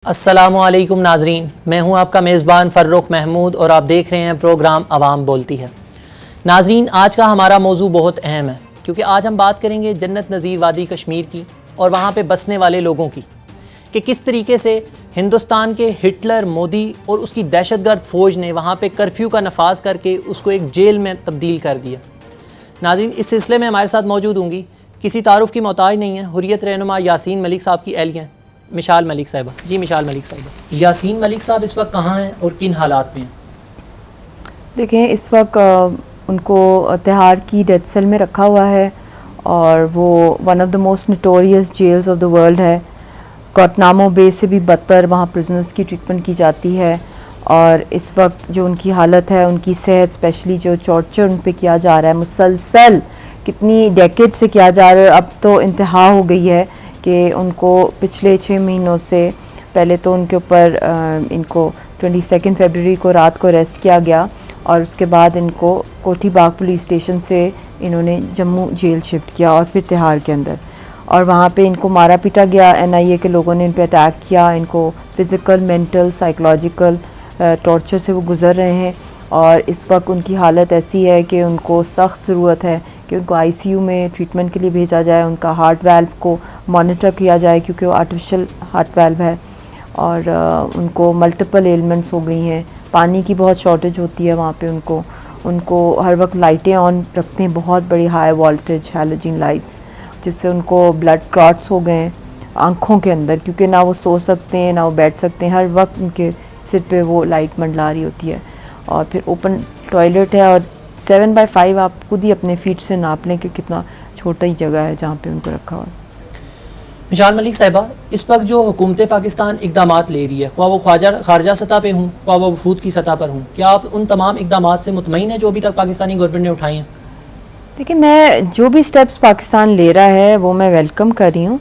अस्सलामुअलैकुम नाजरीन, मैं हूं आपका मेज़बान फ़र्रुख महमूद और आप देख रहे हैं प्रोग्राम आवाम बोलती है। नाजरीन, आज का हमारा मौजू बहुत अहम है क्योंकि आज हम बात करेंगे जन्नत नज़ीर वादी कश्मीर की और वहाँ पे बसने वाले लोगों की कि किस तरीके से हिंदुस्तान के हिटलर, मोदी और उसकी दहशतगर्द फ़ौज ने वहाँ पे कर्फ्यू का नफाज करके उसको एक जेल में तब्दील कर दिया। नाजरीन, इस सिलसिले में हमारे साथ मौजूद होंगी, किसी तारुफ़ की मोहताज नहीं है, हुर्रियत रहनुमा यासीन मलिक साहब की एहलिया मिशाल मलिक साहिबा। जी मिशाल मलिक साहिबा। यासीन मलिक साहब इस वक्त कहाँ हैं और किन हालात में हैं? देखें, इस वक्त उनको तिहाड़ की डेथ सेल में रखा हुआ है और वो one of the most notorious jails of the world है। गुआंटानामो बे से भी बदतर वहाँ प्रिजनर्स की ट्रीटमेंट की जाती है और इस वक्त जो उनकी हालत है, उनकी सेहत, स्पेशली जो टॉर्चर उन पे किया जा रहा है मुसलसल, कितनी डेकेड से किया जा रहा है, अब तो इंतहा हो गई है कि उनको पिछले 6 महीनों से पहले तो उनके ऊपर इनको 22 फरवरी को रात को अरेस्ट किया गया और उसके बाद इनको कोठी बाग पुलिस स्टेशन से इन्होंने जम्मू जेल शिफ्ट किया और फिर तिहाड़ के अंदर, और वहाँ पे इनको मारा पीटा गया। NIA के लोगों ने इन पे अटैक किया, इनको फ़िज़िकल, मेंटल, साइकोलॉजिकल टॉर्चर से वो गुज़र रहे हैं और इस वक्त उनकी हालत ऐसी है कि उनको सख्त ज़रूरत है कि उनको ICU में ट्रीटमेंट के लिए भेजा जाए, उनका हार्ट वाल्व को मॉनिटर किया जाए क्योंकि वो आर्टिफिशियल हार्ट वाल्व है और उनको मल्टीपल एलिमेंट्स हो गई हैं। पानी की बहुत शॉर्टेज होती है वहाँ पे, उनको हर वक्त लाइटें ऑन रखते हैं, बहुत बड़ी हाई वोल्टेज हैलोजन लाइट्स, जिससे उनको ब्लड क्लॉट्स हो गए हैं आँखों के अंदर, क्योंकि ना वो सो सकते हैं ना वो बैठ सकते हैं, हर वक्त उनके सिर पे वो लाइट मंडला रही होती है। और फिर ओपन टॉयलेट है और 7x5 आप खुद ही अपने फीट से नाप लें कि कितना छोटा ही जगह है जहाँ पे उनको रखा हुआ है। मिशाल मलिक साहिबा, इस वक्त जो हुकूमत पाकिस्तान इक़दामात ले रही है, ख्वाह वो खारजा सतह पे हूँ, ख्वाह वो वफूद की सतह पर हूँ, क्या आप उन तमाम इक़दामात से मुतमईन हैं जो अभी तक पाकिस्तानी गवर्नमेंट ने उठाए हैं? देखिए, मैं जो भी स्टेप्स पाकिस्तान ले रहा है वो मैं वेलकम कर रही हूँ,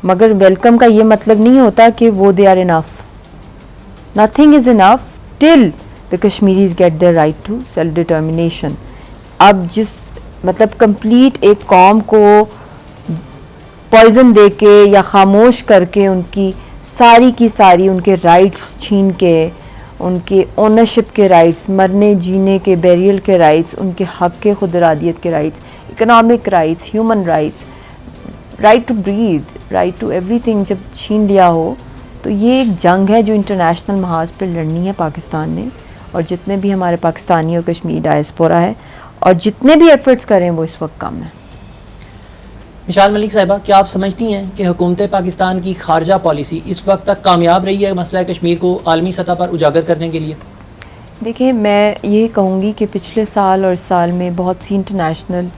मगर वेलकम का ये मतलब नहीं होता कि वो they are enough. Nothing is enough till the Kashmiris get their right to self determination. अब मतलब कंप्लीट एक कौम को पॉइजन दे के या खामोश करके उनकी सारी की सारी उनके राइट्स छीन के, उनके ओनरशिप के राइट्स, मरने जीने के, बेरियल के राइट्स, उनके हक के खुद इरादियत के rights, economic rights, human rights, right to breathe, right to everything जब छीन लिया हो, तो ये एक जंग है जो इंटरनेशनल महाज पर लड़नी है पाकिस्तान ने। और जितने भी हमारे पाकिस्तानी और कश्मीरी डायस्पोरा है और जितने भी एफर्ट्स करें वो इस वक्त कम है। मिशाल मलिक साहिबा, क्या आप समझती हैं कि हुकूमत पाकिस्तान की खारजा पॉलिसी इस वक्त तक कामयाब रही है मसला कश्मीर को आलमी सतह पर उजागर करने के लिए? देखिए, मैं ये कहूँगी कि पिछले साल और इस साल में बहुत सी इंटरनेशनल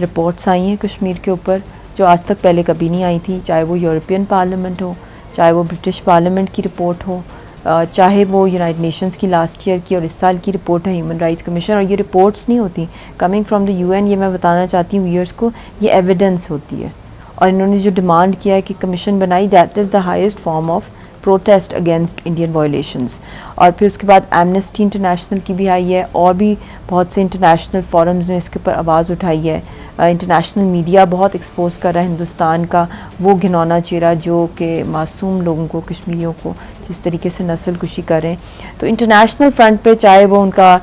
रिपोर्ट्स आई हैं कश्मीर के ऊपर जो आज तक पहले कभी नहीं आई थी, चाहे वो यूरोपियन पार्लियामेंट हो, चाहे वो ब्रिटिश पार्लियामेंट की रिपोर्ट हो, चाहे वो यूनाइटेड नेशंस की लास्ट ईयर की और इस साल की रिपोर्ट है ह्यूमन राइट्स कमीशन। और ये रिपोर्ट्स नहीं होती कमिंग फ्रॉम द UN, ये मैं बताना चाहती हूँ व्यूअर्स को, ये एविडेंस होती है। और इन्होंने जो डिमांड किया है कि कमीशन बनाई, that is the highest form of protest against Indian violations. और फिर उसके बाद एमनेस्टी इंटरनेशनल की भी आई है और भी बहुत से इंटरनेशनल फोरम्स ने इसके ऊपर आवाज़ उठाई है। इंटरनेशनल मीडिया बहुत एक्सपोज कर रहा है हिंदुस्तान का वो घिनौना चेहरा जो कि मासूम लोगों को, कश्मीरियों को जिस तरीके से नस्ल कुशी कर रहे हैं। तो इंटरनेशनल फ्रंट पे, चाहे वो उनका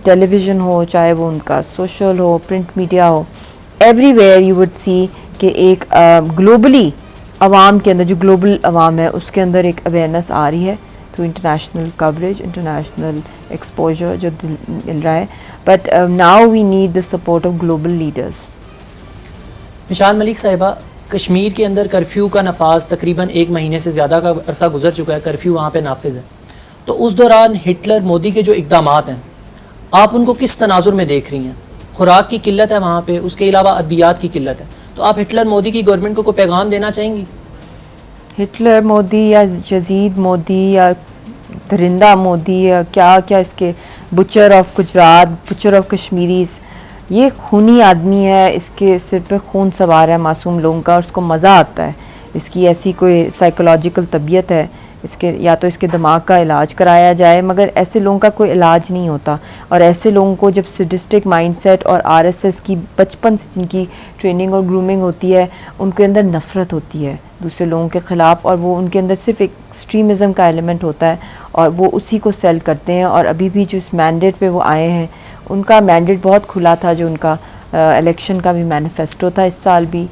टेलीविज़न हो, चाहे वो उनका सोशल हो, प्रिंट मीडिया हो, एवरीवेयर यू वुड सी कि एक ग्लोबली आवाम के अंदर, जो ग्लोबल आवाम है उसके अंदर एक अवेयरनेस आ रही है। तो इंटरनेशनल कवरेज, इंटरनेशनल एक्सपोजर जो मिल रहा है, but now we need the support of global leaders. Mishal Malik साहिबा, कश्मीर के अंदर कर्फ्यू का नफाज तकरीबन 1 महीने से ज़्यादा का अरसा गुजर चुका है, कर्फ्यू वहाँ पे नाफिज है। तो उस दौरान हिटलर, मोदी के जो इक़दामात हैं, आप उनको किस तनाजुर में देख रही हैं? खुराक की किल्लत है वहाँ पे, उसके अलावा अद्वियात की किल्लत है, तो आप हिटलर मोदी की गवर्नमेंट को कोई पैगाम देना चाहेंगी? हिटलर मोदी या यजीद मोदी या दरिंदा मोदी या क्या क्या, इसके butcher of Gujarat, butcher of Kashmiris, ये खूनी आदमी है, इसके सिर पे खून सवार है मासूम लोगों का और उसको मज़ा आता है। इसकी ऐसी कोई साइकोलॉजिकल तबीयत है इसके या तो इसके दिमाग का इलाज कराया जाए, मगर ऐसे लोगों का कोई इलाज नहीं होता। और ऐसे लोगों को जब सडिस्टिक माइंडसेट और आरएसएस की बचपन से जिनकी ट्रेनिंग और ग्रूमिंग होती है, उनके अंदर नफ़रत होती है दूसरे लोगों के ख़िलाफ़, और वो उनके अंदर सिर्फ एक्सट्रीमिज़म का एलिमेंट होता है और वो उसी को सेल करते हैं। और अभी भी जो इस मैंडेट पे वो आए हैं, उनका मैंडेट बहुत खुला था, जो उनका इलेक्शन का भी मैनिफेस्टो था इस साल भी,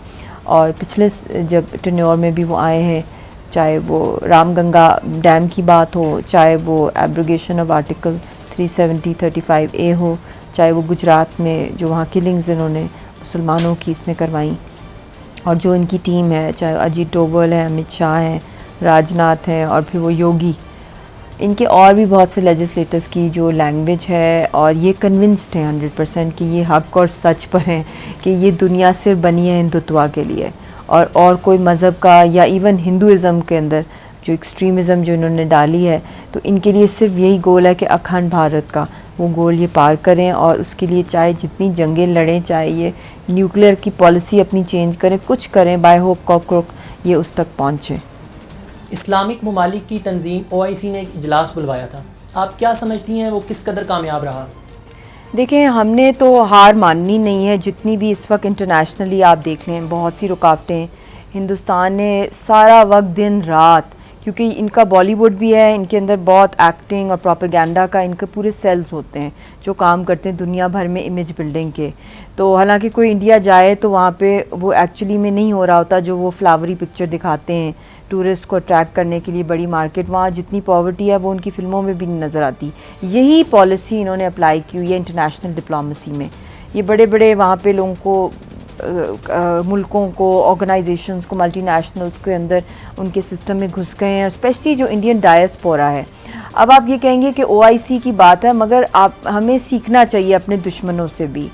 और पिछले जब टेन्योर में भी वो आए हैं, चाहे वो रामगंगा डैम की बात हो, चाहे वो एब्रोगेशन ऑफ आर्टिकल 370-35A हो, चाहे वो गुजरात में जो वहाँ किलिंग्स इन्होंने मुसलमानों की इसने करवाई, और जो इनकी टीम है, चाहे अजीत डोभाल है, अमित शाह हैं, राजनाथ हैं, और फिर वो योगी, इनके और भी बहुत से लेजिस्लेटर्स की जो लैंग्वेज है, और ये कन्विंस्ड हैं 100% कि ये हक और सच पर हैं कि ये दुनिया सिर्फ बनी है हिंदुत्व के लिए, और कोई मज़हब का या इवन हिंदुज़म के अंदर जो एक्सट्रीमिज़म जो इन्होंने डाली है, तो इनके लिए सिर्फ यही गोल है कि अखंड भारत का वो गोल ये पार करें, और उसके लिए चाहे जितनी जंगें लड़ें, चाहे ये न्यूक्लियर की पॉलिसी अपनी चेंज करें, कुछ करें, बाय होक कॉकरोक ये उस तक पहुँचें। इस्लामिक ममालिक की तंजीम OIC ने एक इजलास बुलवाया था, आप क्या समझती हैं वो किस कदर कामयाब रहा? देखें, हमने तो हार माननी नहीं है। जितनी भी इस वक्त इंटरनेशनली आप देख लें, बहुत सी रुकावटें, हिंदुस्तान ने सारा वक्त दिन रात, क्योंकि इनका बॉलीवुड भी है, इनके अंदर बहुत एक्टिंग और प्रोपेगेंडा का इनके पूरे सेल्स होते हैं जो काम करते हैं दुनिया भर में इमेज बिल्डिंग के। तो हालांकि कोई इंडिया जाए तो वहाँ पे वो एक्चुअली में नहीं हो रहा होता जो वो फ्लावरी पिक्चर दिखाते हैं टूरिस्ट को अट्रैक्ट करने के लिए, बड़ी मार्केट, वहाँ जितनी पॉवर्टी है वो उनकी फ़िल्मों में भी नहीं नज़र आती। यही पॉलिसी इन्होंने अप्लाई की हुई है इंटरनेशनल डिप्लोमेसी में। ये बड़े बड़े वहाँ पे लोगों को मुल्कों को, ऑर्गेनाइजेशंस को, मल्टीनेशनल्स के अंदर उनके सिस्टम में घुस गए हैं, स्पेशली जो इंडियन डायस्पोरा है। अब आप ये कहेंगे कि OIC की बात है, मगर आप हमें सीखना चाहिए अपने दुश्मनों से भी।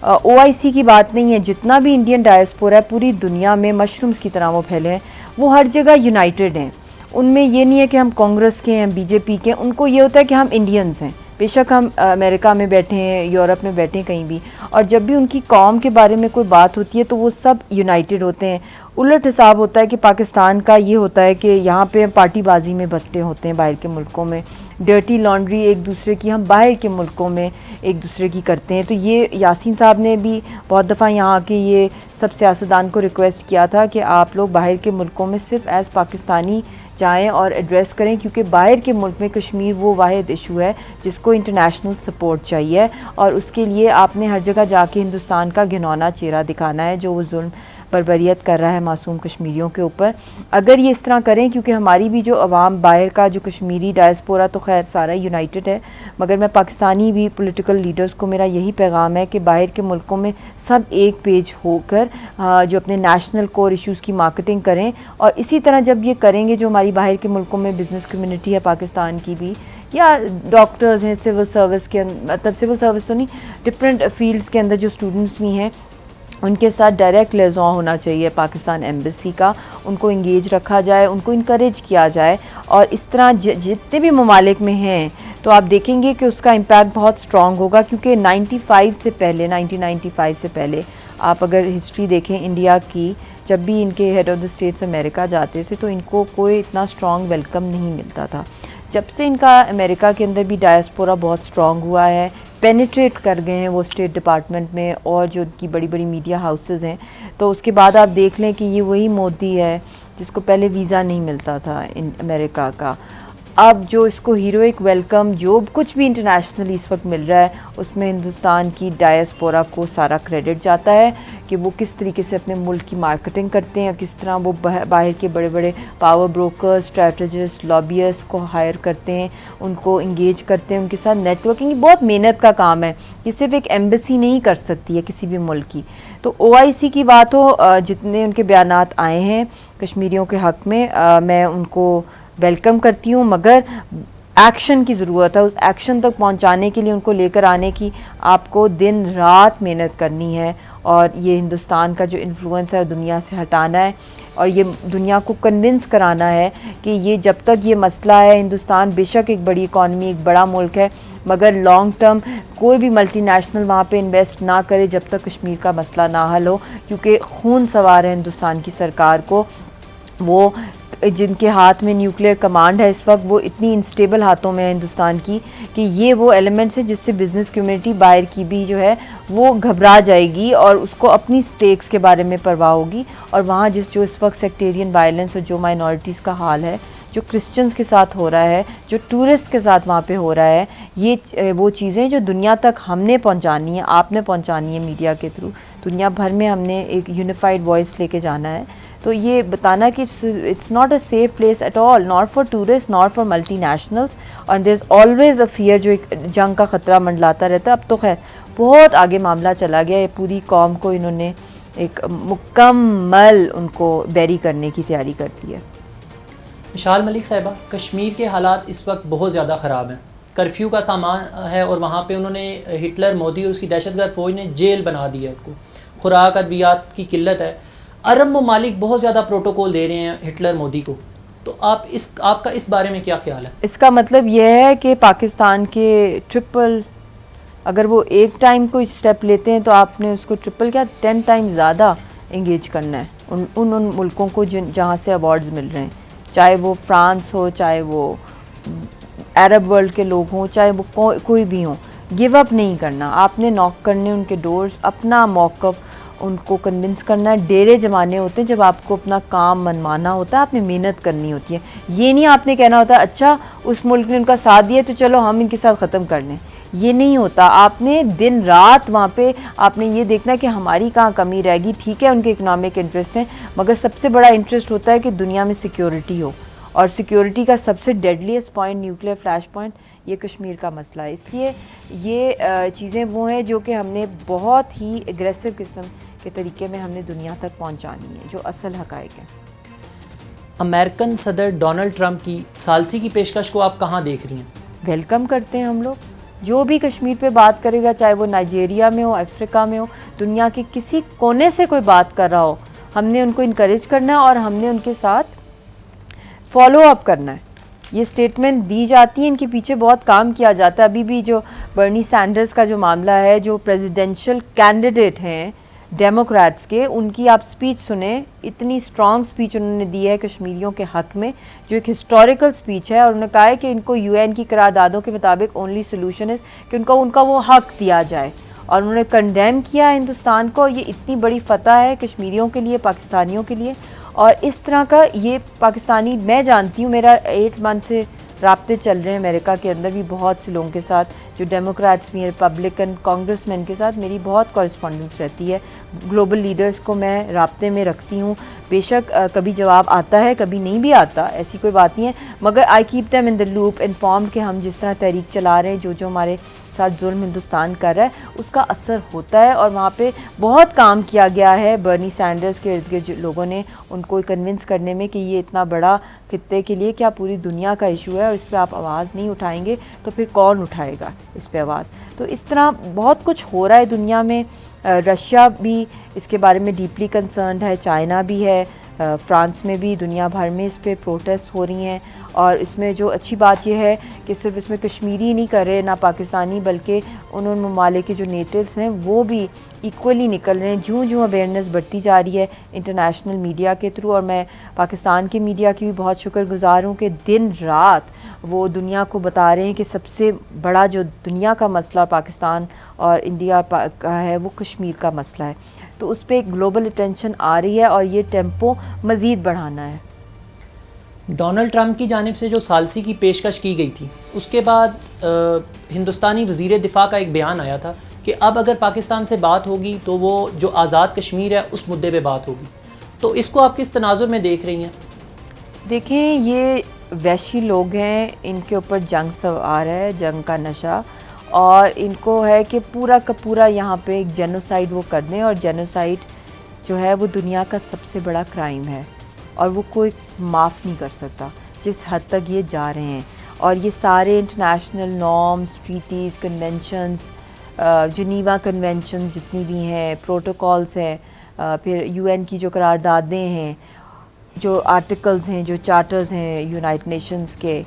OIC की बात नहीं है, जितना भी इंडियन डायस्पोरा है पूरी दुनिया में मशरूम्स की तरह वो फैले हैं, वो हर जगह यूनाइटेड हैं। उनमें ये नहीं है कि हम कांग्रेस के हैं, BJP के, उनको ये होता है कि हम इंडियंस हैं, बेशक हम अमेरिका में बैठे हैं, यूरोप में बैठे हैं, कहीं भी, और जब भी उनकी कौम के बारे में कोई बात होती है तो वो सब यूनाइटेड होते हैं। उलट हिसाब होता है कि पाकिस्तान का ये होता है कि यहाँ पे पार्टीबाजी में बट्टे होते हैं, बाहर के मुल्कों में डर्टी लॉन्ड्री एक दूसरे की हम बाहर के मुल्कों में एक दूसरे की करते हैं। तो ये यासीन साहब ने भी बहुत दफ़ा यहाँ के ये सब सियासतदान को रिक्वेस्ट किया था कि आप लोग बाहर के मुल्कों में सिर्फ एज़ पाकिस्तानी जाएं और एड्रेस करें, क्योंकि बाहर के मुल्क में कश्मीर वो वाहिद इशू है जिसको इंटरनेशनल सपोर्ट चाहिए, और उसके लिए आपने हर जगह जाके हिंदुस्तान का घिनौना चेहरा दिखाना है जो वो जुल्म बर्बरियत कर रहा है मासूम कश्मीरियों के ऊपर। अगर ये इस तरह करें, क्योंकि हमारी भी जो अवाम बाहर का जो कश्मीरी डायस्पोरा तो खैर सारा यूनाइटेड है, मगर मैं पाकिस्तानी भी पॉलिटिकल लीडर्स को मेरा यही पैगाम है कि बाहर के मुल्कों में सब एक पेज होकर जो अपने नेशनल कोर इश्यूज़ की मार्केटिंग करें, और इसी तरह जब ये करेंगे, जो हमारी बाहर के मुल्कों में बिज़नेस कम्युनिटी है पाकिस्तान की भी, या डॉक्टर्स हैं, सिविल सर्विस के, मतलब सिविल सर्विस तो नहीं, डिफरेंट फील्ड्स के अंदर जो स्टूडेंट्स भी हैं, उनके साथ डायरेक्ट लिएज़ॉन होना चाहिए पाकिस्तान एम्बेसी का, उनको इंगेज रखा जाए, उनको इनकरेज किया जाए। और इस तरह जितने भी ममालिक में हैं तो आप देखेंगे कि उसका इम्पैक्ट बहुत स्ट्रॉन्ग होगा, क्योंकि 1995 से पहले आप अगर हिस्ट्री देखें इंडिया की, जब भी इनके head of the states America जाते थे तो इनको कोई इतना स्ट्रॉन्ग वेलकम नहीं मिलता था। जब से इनका अमेरिका के अंदर भी डायस्पोरा बहुत स्ट्रॉन्ग हुआ है, पेनिट्रेट कर गए हैं वो स्टेट डिपार्टमेंट में और जो उनकी बड़ी बड़ी मीडिया हाउसेस हैं, तो उसके बाद आप देख लें कि ये वही मोदी है जिसको पहले वीज़ा नहीं मिलता था इन अमेरिका का। अब जो इसको हीरोइक वेलकम जो कुछ भी इंटरनेशनली इस वक्त मिल रहा है, उसमें हिंदुस्तान की डायस्पोरा को सारा क्रेडिट जाता है कि वो किस तरीके से अपने मुल्क की मार्केटिंग करते हैं, किस तरह वो बाहर के बड़े बड़े पावर ब्रोकर्स, स्ट्रेटजिस्ट, लॉबियस्ट को हायर करते हैं, उनको इंगेज करते हैं, उनके साथ नेटवर्किंग। बहुत मेहनत का काम है, ये सिर्फ एक एम्बेसी नहीं कर सकती है किसी भी मुल्क की। तो OIC की बात हो, जितने उनके बयानात आए हैं कश्मीरियों के हक़ में, मैं उनको वेलकम करती हूँ, मगर एक्शन की ज़रूरत है। उस एक्शन तक पहुँचाने के लिए, उनको लेकर आने की आपको दिन रात मेहनत करनी है, और ये हिंदुस्तान का जो इन्फ्लुएंस है दुनिया से हटाना है, और ये दुनिया को कन्विंस कराना है कि ये जब तक ये मसला है, हिंदुस्तान बेशक एक बड़ी इकॉनमी, एक बड़ा मुल्क है, मगर लॉन्ग टर्म कोई भी मल्टीनेशनल वहाँ पे इन्वेस्ट ना करे जब तक कश्मीर का मसला ना हल हो, क्योंकि खून सवार है हिंदुस्तान की सरकार को। वो जिनके हाथ में न्यूक्लियर कमांड है इस वक्त, वो इतनी इंस्टेबल हाथों में है हिंदुस्तान की कि ये वो एलिमेंट्स है जिससे बिज़नेस कम्युनिटी बाहर की भी जो है वो घबरा जाएगी और उसको अपनी स्टेक्स के बारे में परवाह होगी। और वहाँ जो इस वक्त सेक्टेरियन वायलेंस और जो माइनॉरिटीज़ का हाल है, जो क्रिश्चियंस के साथ हो रहा है, जो टूरिस्ट के साथ वहाँ पे हो रहा है, ये वो चीज़ें जो दुनिया तक हमने पहुँचानी है, आपने पहुँचानी है मीडिया के थ्रू। दुनिया भर में हमने एक यूनिफाइड वॉइस लेके जाना है। तो ये बताना कि it's not a safe place at all, not for tourist, not for multinationals, और there is always a fear, जो एक जंग का ख़तरा मंडलाता रहता है। अब तो खैर बहुत आगे मामला चला गया, ये पूरी कौम को इन्होंने एक मुकम्मल उनको बैरी करने की तैयारी कर दी है। मिशाल मलिक साहिबा, कश्मीर के हालात इस वक्त बहुत ज़्यादा ख़राब हैं। कर्फ्यू का सामान है और वहाँ पे उन्होंने हिटलर, मोदी और उसकी दहशतगर्द फ़ौज ने जेल बना दी है उसको। खुराक, अद्वियात की किल्लत है। अरब ममालिक बहुत ज़्यादा प्रोटोकॉल दे रहे हैं हिटलर, मोदी को। तो आपका इस बारे में क्या ख्याल है? इसका मतलब यह है कि पाकिस्तान के ट्रिपल, अगर वो एक टाइम कोई स्टेप लेते हैं तो आपने उसको ट्रिपल क्या 10 टाइम ज़्यादा इंगेज करना है उन मुल्कों को जहाँ से अवार्ड्स मिल रहे हैं, चाहे वो फ्रांस हो, चाहे वो अरब वर्ल्ड के लोग हों, चाहे वो कोई भी हो। गिव अप नहीं करना, आपने नॉक करने उनके डोर्स, अपना मौक़िफ़ उनको कन्विंस करना है। डेरे जमाने होते हैं जब आपको अपना काम मनमाना होता है, आपने मेहनत करनी होती है। ये नहीं आपने कहना होता अच्छा उस मुल्क ने उनका साथ दिया तो चलो हम इनके साथ ख़त्म कर लें, ये नहीं होता। आपने दिन रात वहाँ पे आपने ये देखना कि हमारी कहाँ कमी रहेगी। ठीक है उनके इकोनॉमिक इंटरेस्ट हैं, मगर सबसे बड़ा इंटरेस्ट होता है कि दुनिया में सिक्योरिटी हो, और सिक्योरिटी का सबसे deadliest point nuclear flash point ये कश्मीर का मसला है। इसलिए ये चीज़ें वो हैं जो कि हमने बहुत ही एग्रेसिव किस्म के तरीके में हमने दुनिया तक पहुंचानी है, जो असल हकायक है। अमेरिकन सदर डोनाल्ड ट्रंप की सालसी की पेशकश को आप कहाँ देख रही हैं? वेलकम करते हैं हम लोग। जो भी कश्मीर पे बात करेगा, चाहे वो नाइजीरिया में हो, अफ्रीका में हो, दुनिया के किसी कोने से कोई बात कर रहा हो, हमने उनको इनकरेज करना है और हमने उनके साथ फॉलो अप करना है। ये स्टेटमेंट दी जाती है, इनके पीछे बहुत काम किया जाता है। अभी भी जो बर्नी सैंडर्स का जो मामला है, जो प्रेसिडेंशियल कैंडिडेट हैं डेमोक्रेट्स के, उनकी आप स्पीच सुने, इतनी स्ट्रॉन्ग स्पीच उन्होंने दी है कश्मीरियों के हक़ में, जो एक हिस्टोरिकल स्पीच है। और उन्होंने कहा है कि इनको यूएन की करारदादों के मुताबिक ओनली सोल्यूशन है कि उनका वो हक़ दिया जाए, और उन्होंने कंडेम किया हिंदुस्तान को। ये इतनी बड़ी फतह है कश्मीरियों के लिए, पाकिस्तानियों के लिए। और इस तरह का ये पाकिस्तानी, मैं जानती हूँ, मेरा 8 मंथ से राब्ते चल रहे हैं अमेरिका के अंदर भी बहुत से लोगों के साथ, जो डेमोक्रेट्स भी हैं, रिपब्लिकन कांग्रेसमैन के साथ मेरी बहुत कॉरेस्पॉन्डेंस रहती है। ग्लोबल लीडर्स को मैं राब्ते में रखती हूँ। बेशक कभी जवाब आता है, कभी नहीं भी आता, ऐसी कोई बात नहीं है, मगर I keep them in the loop, inform कि हम जिस तरह तहरीक चला रहे हैं, जो हमारे साथ जुल्म हिंदुस्तान कर रहा है, उसका असर होता है। और वहाँ पे बहुत काम किया गया है बर्नी सैंडर्स के इर्द गिर्द लोगों ने उनको कन्विंस करने में कि ये इतना बड़ा खित्ते के लिए क्या पूरी दुनिया का इशू है और इस पर आप आवाज़ नहीं उठाएंगे तो फिर कौन उठाएगा इस पर आवाज़। तो इस तरह बहुत कुछ हो रहा है दुनिया में। रशिया भी इसके बारे में डीपली कंसर्न्ड है, चाइना भी है, फ्रांस में भी, दुनिया भर में इस पर प्रोटेस्ट हो रही हैं। और इसमें जो अच्छी बात यह है कि सिर्फ इसमें कश्मीरी नहीं कर रहे, ना पाकिस्तानी, बल्कि उन ममालिक के जो नेटिव्स हैं वो भी इक्वली निकल रहे हैं। जूँ अवेयरनेस बढ़ती जा रही है इंटरनेशनल मीडिया के थ्रू। और मैं पाकिस्तान के मीडिया की भी बहुत शुक्रगुजार हूँ कि दिन रात वो दुनिया को बता रहे हैं कि सबसे बड़ा जो दुनिया का मसला पाकिस्तान और इंडिया का है वो कश्मीर का मसला है। तो उस पर ग्लोबल अटेंशन आ रही है और ये टेम्पो मज़ीद बढ़ाना है। डोनाल्ड ट्रंप की जानिब से जो सालसी की पेशकश की गई थी, उसके बाद हिंदुस्तानी वज़ीर दिफ़ा का एक बयान आया था कि अब अगर पाकिस्तान से बात होगी तो वो जो आज़ाद कश्मीर है उस मुद्दे पे बात होगी। तो इसको आप किस तनाजुर में देख रही हैं? देखें, ये वैशी लोग हैं, इनके ऊपर जंग सवार है, जंग का नशा, और इनको है कि पूरा का पूरा यहाँ पे एक जेनोसाइड वो कर दें। और जेनोसाइड जो है वो दुनिया का सबसे बड़ा क्राइम है और वो कोई माफ़ नहीं कर सकता जिस हद तक ये जा रहे हैं। और ये सारे international norms, treaties, conventions, Geneva conventions जितनी भी हैं, प्रोटोकॉल्स हैं, फिर यूएन की जो करारदादें हैं, जो आर्टिकल्स हैं, जो चार्टर्स हैं यूनाइटेड नेशंस के,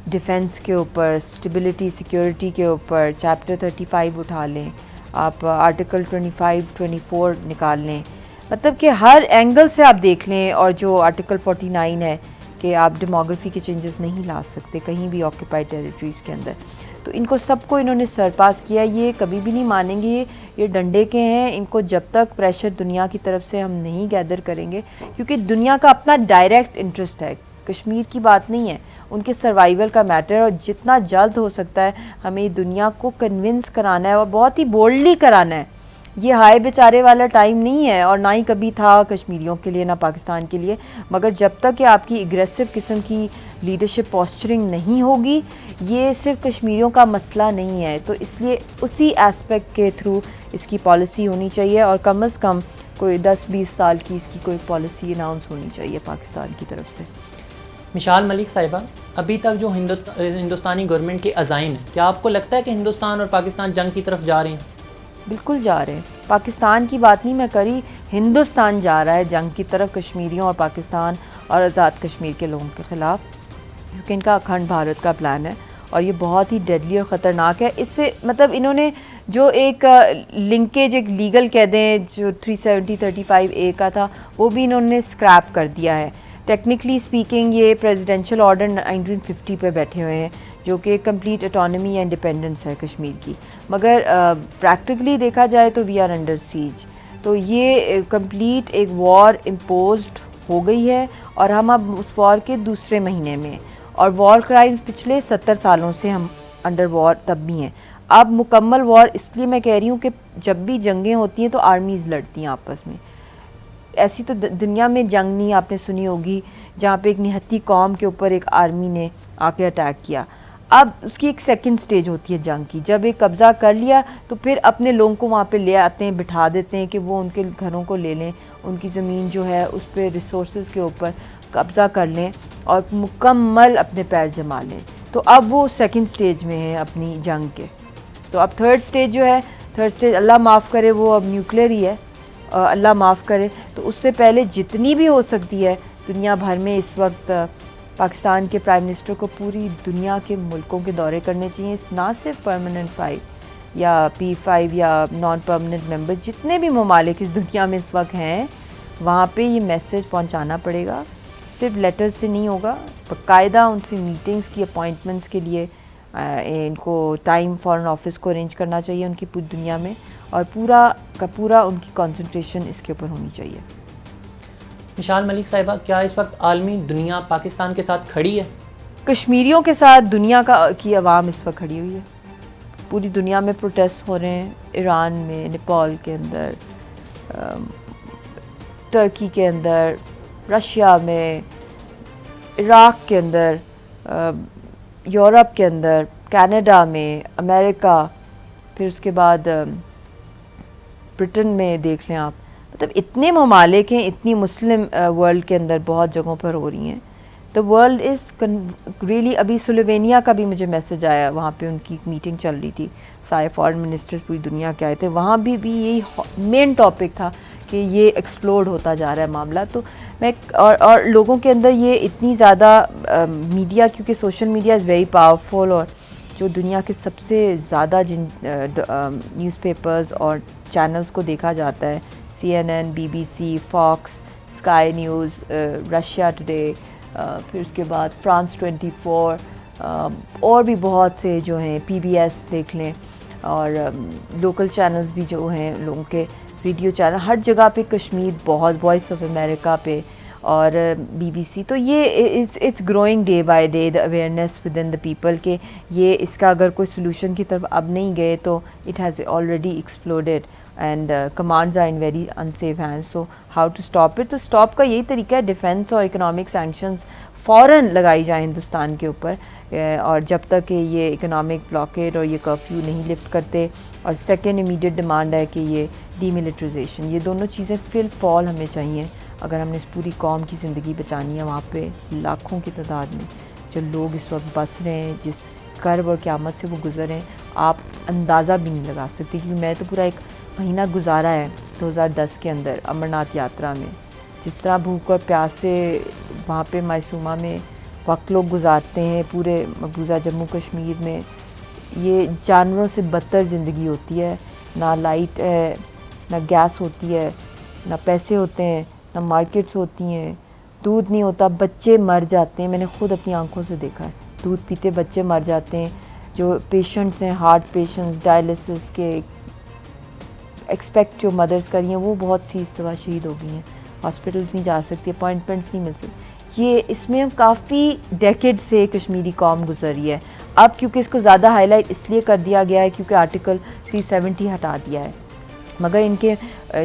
डिफेंस के ऊपर, स्टेबिलिटी सिक्योरिटी के ऊपर, चैप्टर 35 उठा लें आप, आर्टिकल 25, 24 निकाल लें, मतलब कि हर एंगल से आप देख लें। और जो आर्टिकल 49 है कि आप डेमोग्राफी के चेंजेस नहीं ला सकते कहीं भी ऑक्यूपाइड टेरिटरीज़ के अंदर। तो इनको सबको इन्होंने सरपास किया। ये कभी भी नहीं मानेंगे, ये डंडे के हैं। इनको जब तक प्रेशर दुनिया की तरफ से हम नहीं गैदर करेंगे, क्योंकि दुनिया का अपना डायरेक्ट इंटरेस्ट है, कश्मीर की बात नहीं है, उनके सर्वाइवल का मैटर है। और जितना जल्द हो सकता है हमें दुनिया को कन्विंस कराना है और बहुत ही बोल्डली कराना है। ये हाय बेचारे वाला टाइम नहीं है, और ना ही कभी था कश्मीरियों के लिए, ना पाकिस्तान के लिए। मगर जब तक कि आपकी एग्रेसिव किस्म की लीडरशिप पोस्चरिंग नहीं होगी, ये सिर्फ कश्मीरियों का मसला नहीं है। तो इसलिए उसी एस्पेक्ट के थ्रू इसकी पॉलिसी होनी चाहिए, और कम से कम कोई 10-20 साल की इसकी कोई पॉलिसी अनाउंस होनी चाहिए पाकिस्तान की तरफ से। मिशाल मलिक साहिबा, अभी तक जो हिंदुस्तानी गवर्नमेंट के अज़ाइम हैं, क्या आपको लगता है कि हिंदुस्तान और पाकिस्तान जंग की तरफ जा रहे हैं? बिल्कुल जा रहे हैं। पाकिस्तान की बात नहीं मैं करी, हिंदुस्तान जा रहा है जंग की तरफ कश्मीरियों और पाकिस्तान और आज़ाद कश्मीर के लोगों के ख़िलाफ़, क्योंकि इनका अखंड भारत का प्लान है और ये बहुत ही डेडली और ख़तरनाक है। इससे मतलब इन्होंने जो एक लिंकेज, एक लीगल कह दें, जो 370-35A का था, वो भी इन्होंने स्क्रैप कर दिया है। टेक्निकली स्पीकिंग ये प्रेसिडेंशियल ऑर्डर 1950 पे बैठे हुए हैं, जो कि कंप्लीट ऑटोनॉमी या इंडिपेंडेंस है कश्मीर की। मगर प्रैक्टिकली देखा जाए तो वी आर अंडर सीज। तो ये कंप्लीट एक वॉर इम्पोज्ड हो गई है, और हम अब उस वॉर के दूसरे महीने में, और वॉर क्राइम पिछले 70 सालों से हम अंडर वॉर तब भी हैं। अब मुकम्मल वॉर इसलिए मैं कह रही हूँ कि जब भी जंगें होती हैं तो आर्मीज़ लड़ती हैं आपस में। ऐसी तो दुनिया में जंग नहीं आपने सुनी होगी जहाँ पे एक निहत्ती कौम के ऊपर एक आर्मी ने आके अटैक किया। अब उसकी एक सेकंड स्टेज होती है जंग की। जब एक कब्ज़ा कर लिया तो फिर अपने लोगों को वहाँ पे ले आते हैं, बिठा देते हैं कि वो उनके घरों को ले लें, उनकी ज़मीन जो है उस पर रिसोर्स के ऊपर कब्ज़ा कर लें और मुकम्मल अपने पैर जमा लें। तो अब वो सेकंड स्टेज में है अपनी जंग के। तो अब थर्ड स्टेज जो है, थर्ड स्टेज अल्लाह माफ़ करे वो अब न्यूक्लियर ही है, अल्लाह माफ़ करे। तो उससे पहले जितनी भी हो सकती है दुनिया भर में इस वक्त पाकिस्तान के प्राइम मिनिस्टर को पूरी दुनिया के मुल्कों के दौरे करने चाहिए, ना सिर्फ परमानेंट 5 या P5 या नॉन परमानेंट मेंबर, जितने भी ममालिक इस दुनिया में इस वक्त हैं वहाँ पे ये मैसेज पहुँचाना पड़ेगा। सिर्फ लेटर्स से नहीं होगा, बाकायदा उनसे मीटिंग्स की, अपॉइंटमेंट्स के लिए इनको टाइम फॉरेन ऑफिस को अरेंज करना चाहिए उनकी पूरी दुनिया में, और पूरा का पूरा उनकी कंसंट्रेशन इसके ऊपर होनी चाहिए। मिशाल मलिक साहिबा, क्या इस वक्त आलमी दुनिया पाकिस्तान के साथ खड़ी है? कश्मीरियों के साथ दुनिया की आवाम इस वक्त खड़ी हुई है। पूरी दुनिया में प्रोटेस्ट हो रहे हैं, ईरान में, नेपाल के अंदर, टर्की के अंदर, रशिया में, इराक़ के अंदर, यूरोप के अंदर, कनाडा में, अमेरिका, फिर उसके बाद ब्रिटेन में देख लें आप। मतलब इतने ममालिक हैं, इतनी मुस्लिम वर्ल्ड के अंदर बहुत जगहों पर हो रही हैं। द वर्ल्ड इज़ रियली, अभी स्लोवेनिया का भी मुझे मैसेज आया, वहाँ पे उनकी मीटिंग चल रही थी, सारे फॉरेन मिनिस्टर्स पूरी दुनिया के आए थे, वहाँ भी यही मेन टॉपिक था कि ये एक्सप्लोड होता जा रहा है मामला। तो मैं और लोगों के अंदर ये इतनी ज़्यादा मीडिया, क्योंकि social media is very powerful, और जो दुनिया के सबसे ज़्यादा जिन न्यूज़पेपर्स और चैनल्स को देखा जाता है, CNN, BBC, Fox, Sky News, Russia Today, फिर उसके बाद फ्रांस 24, और भी बहुत से जो हैं, PBS देख लें, और लोकल चैनल्स भी जो हैं लोगों के, रेडियो चैनल, हर जगह पे कश्मीर बहुत, वॉइस ऑफ अमेरिका पे और BBC। तो ये it's growing day by day the awareness with in the people के ये इसका अगर कोई सोल्यूशन की तरफ अब नहीं गए तो it has already exploded and commands are in very unsafe hands. So how to stop it? तो स्टॉप का यही तरीका है, डिफेंस और इकोनॉमिक सैंक्शंस फ़ौरन लगाई जाए हिंदुस्तान के ऊपर, और जब तक ये इकोनॉमिक ब्लॉकेड और ये कर्फ्यू नहीं लिफ्ट करते। और सेकेंड इमीडिएट डिमांड है कि ये डीमिलिटराइजेशन, ये दोनों चीज़ें फिल फॉल हमें चाहिए अगर हमने इस पूरी कौम की ज़िंदगी बचानी है। वहाँ पे लाखों की तादाद में जो लोग इस वक्त बस रहे हैं, जिस कर्ब और क़यामत से वो गुज़र रहे हैं, आप अंदाज़ा भी नहीं लगा सकते। क्योंकि मैं तो पूरा एक महीना गुजारा है 2010 के अंदर अमरनाथ यात्रा में, जिस तरह भूख और प्यास से वहाँ पे मायसूमा में वक्त लोग गुजारते हैं, पूरे मकबूजा जम्मू कश्मीर में ये जानवरों से बदतर ज़िंदगी होती है। ना लाइट है, ना गैस होती है, ना पैसे होते हैं, ना मार्केट्स होती हैं, दूध नहीं होता, बच्चे मर जाते हैं। मैंने खुद अपनी आंखों से देखा है, दूध पीते बच्चे मर जाते हैं। जो पेशेंट्स हैं, हार्ट पेशेंट्स, डायलिसिस के, एक्सपेक्ट जो मदर्स कर रही हैं, वो बहुत सी इस दफ़ा शहीद हो गई हैं। हॉस्पिटल्स नहीं जा सकती, अपॉइंटमेंट्स नहीं मिल सकती। ये इसमें हम काफ़ी डेकेड से कश्मीरी कौम गुजरी है। अब क्योंकि इसको ज़्यादा हाईलाइट इसलिए कर दिया गया है क्योंकि आर्टिकल 370 हटा दिया है, मगर इनके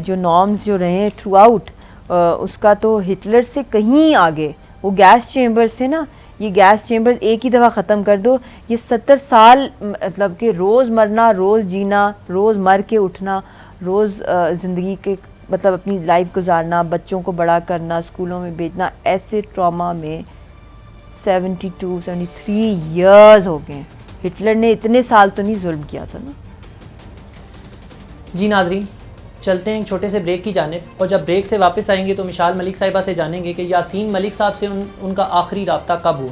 जो नॉर्म्स जो रहे हैं थ्रू आउट, उसका तो हिटलर से कहीं आगे। वो गैस चेम्बर्स थे ना, ये गैस चेम्बर्स एक ही दफ़ा ख़त्म कर दो, ये 70 साल मतलब कि रोज़ मरना, रोज़ जीना, रोज़ मर के उठना, रोज़ ज़िंदगी के मतलब अपनी लाइफ गुजारना, बच्चों को बड़ा करना, स्कूलों में भेजना, ऐसे ट्रॉमा में 73 ईयर्स हो गए। हिटलर ने इतने साल तो नहीं जुल्म किया था ना। जी नाजरीन, चलते हैं एक छोटे से ब्रेक की जानिब, और जब ब्रेक से वापस आएंगे तो मिशाल मलिक साहिबा से जानेंगे कि यासीन मलिक साहब से उनका आखिरी रब्ता कब हुआ।